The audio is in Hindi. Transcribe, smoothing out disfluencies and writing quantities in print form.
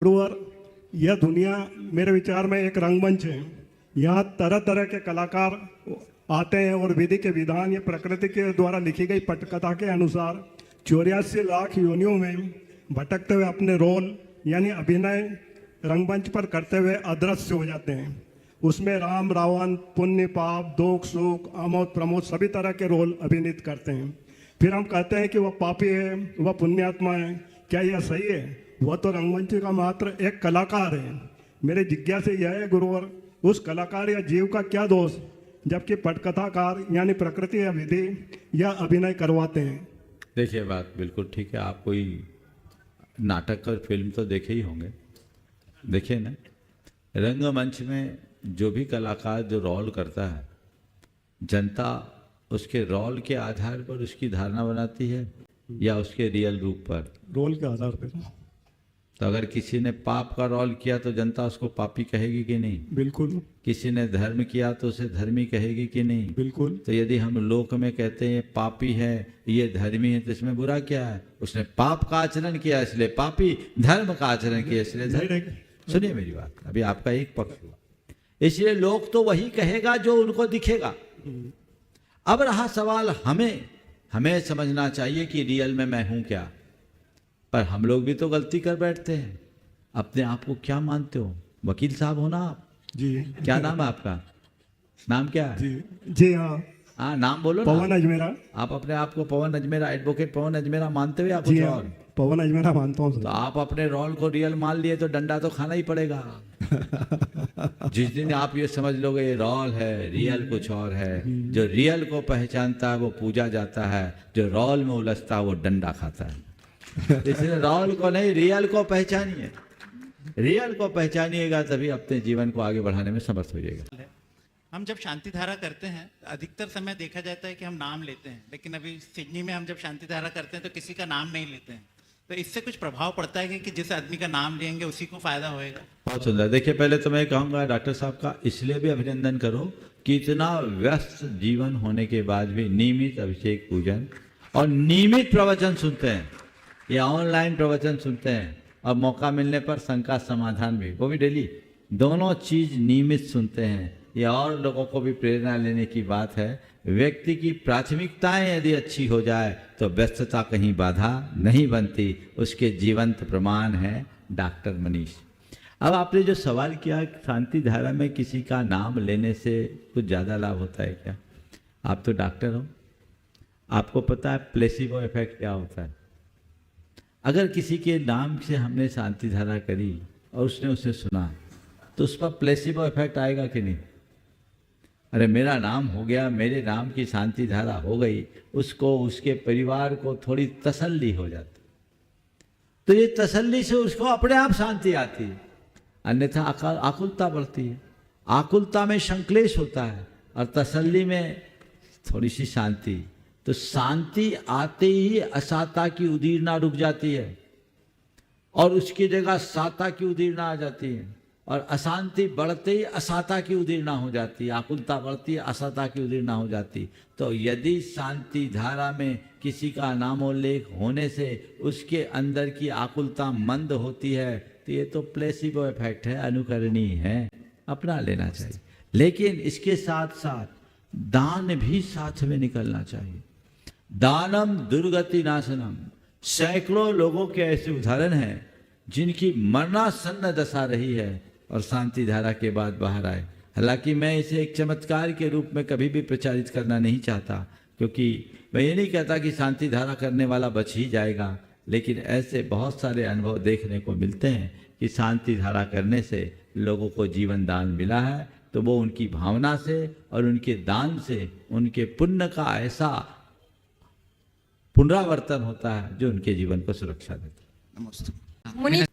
और यह दुनिया मेरे विचार में एक रंगमंच है। यहाँ तरह तरह के कलाकार आते हैं और विधि के विधान या प्रकृति के द्वारा लिखी गई पटकथा के अनुसार 84 लाख योनियों में भटकते हुए अपने रोल यानी अभिनय रंगमंच पर करते हुए अदृश्य हो जाते हैं। उसमें राम रावण, पुण्य पाप, दुख सुख, आमोद प्रमोद सभी तरह के रोल अभिनीत करते हैं। फिर हम कहते हैं कि वह पापी है, वह पुण्यात्मा है। क्या यह सही है? वह तो रंगमंच का मात्र एक कलाकार है। मेरे जिज्ञासा यह है गुरुवर, उस कलाकार या जीव का क्या दोष, जबकि पटकथाकार यानी प्रकृति या विधि या अभिनय करवाते हैं। देखिए, बात बिल्कुल ठीक है। आप कोई नाटक और फिल्म तो देखे ही होंगे, देखिए ना। रंगमंच में जो भी कलाकार जो रोल करता है, जनता उसके रोल के आधार पर उसकी धारणा बनाती है या उसके रियल रूप पर? रोल के आधार पर। तो अगर किसी ने पाप का रोल किया तो जनता उसको पापी कहेगी कि नहीं? बिल्कुल। किसी ने धर्म किया तो उसे धर्मी कहेगी कि नहीं? बिल्कुल। तो यदि हम लोक में कहते हैं पापी है, ये धर्मी है, तो इसमें बुरा क्या है? उसने पाप का आचरण किया इसलिए पापी, धर्म का आचरण किया इसलिए धर्मी। सुनिए मेरी बात, अभी आपका एक पक्ष हुआ, इसलिए लोग तो वही कहेगा जो उनको दिखेगा। अब रहा सवाल हमें समझना चाहिए कि रियल में मैं हूं क्या। पर हम लोग भी तो गलती कर बैठते हैं। अपने आप को क्या मानते हो? वकील साहब हो ना आप? जी। क्या नाम है आपका? नाम क्या है? जी हाँ, नाम बोलो ना। पवन अजमेरा। आप अपने आप को पवन अजमेरा, एडवोकेट पवन अजमेरा मानते हुए आप जी कुछ हाँ, और? पवन अजमेरा मानता हूँ। तो आप अपने रोल को रियल मान लिए तो डंडा तो खाना ही पड़ेगा। जिस दिन आप ये समझ लोगे ये रोल है, रियल कुछ और है। जो रियल को पहचानता है वो पूजा जाता है, जो रोल में उलझता है वो डंडा खाता है। इसलिए रोल को नहीं, रियल को पहचानिए। रियल को पहचानिएगा तभी अपने जीवन को आगे बढ़ाने में समर्थ होइएगा। हम जब शांति धारा करते हैं अधिकतर समय देखा जाता है कि हम नाम लेते हैं, लेकिन अभी सिडनी में हम जब शांति धारा करते हैं तो किसी का नाम नहीं लेते हैं। तो इससे कुछ प्रभाव पड़ता है कि जिस आदमी का नाम लेंगे उसी को फायदा होएगा? बहुत सुंदर। देखिए, पहले तो मैं कहूँगा डॉक्टर साहब का इसलिए भी अभिनंदन करो कि इतना व्यस्त जीवन होने के बाद भी नियमित अभिषेक पूजन और नियमित प्रवचन सुनते हैं या ऑनलाइन प्रवचन सुनते हैं, और मौका मिलने पर शंका समाधान भी, वो भी डेली, दोनों चीज नियमित सुनते हैं। ये और लोगों को भी प्रेरणा लेने की बात है। व्यक्ति की प्राथमिकताएं यदि अच्छी हो जाए तो व्यस्तता कहीं बाधा नहीं बनती। उसके जीवंत प्रमाण है डॉक्टर मनीष। अब आपने जो सवाल किया शांति धारा में किसी का नाम लेने से कुछ ज़्यादा लाभ होता है क्या? आप तो डॉक्टर हो, आपको पता है प्लेसिबो इफेक्ट क्या होता है। अगर किसी के नाम से हमने शांति धारा करी और उसने उसे सुना तो उस पर प्लेसिबो इफेक्ट आएगा कि नहीं? अरे मेरा नाम हो गया, मेरे नाम की शांति धारा हो गई, उसको, उसके परिवार को थोड़ी तसल्ली हो जाती। तो ये तसल्ली से उसको अपने आप शांति आती है, अन्यथा आकुलता बढ़ती है। आकुलता में संक्लेश होता है और तसल्ली में थोड़ी सी शांति। तो शांति आते ही असाता की उदीरना रुक जाती है और उसकी जगह साता की उदीरना आ जाती है, और अशांति बढ़ते ही असाता की उदीरना हो जाती है, आकुलता बढ़ती है, असाता की उदीरना हो जाती। तो यदि शांति धारा में किसी का नामोल्लेख होने से उसके अंदर की आकुलता मंद होती है तो ये तो प्लेसिबो इफेक्ट है, अनुकरणीय है, अपना लेना चाहिए। लेकिन इसके साथ साथ दान भी साथ में निकलना चाहिए। दानम दुर्गति नाशनम। सैकड़ों लोगों के ऐसे उदाहरण हैं जिनकी मरणासन्न दशा रही है और शांति धारा के बाद बाहर आए। हालांकि मैं इसे एक चमत्कार के रूप में कभी भी प्रचारित करना नहीं चाहता, क्योंकि मैं ये नहीं कहता कि शांति धारा करने वाला बच ही जाएगा। लेकिन ऐसे बहुत सारे अनुभव देखने को मिलते हैं कि शांति धारा करने से लोगों को जीवन दान मिला है, तो वो उनकी भावना से और उनके दान से उनके पुण्य का ऐसा पुनरावर्तन होता है जो उनके जीवन को सुरक्षा देता है। नमस्ते।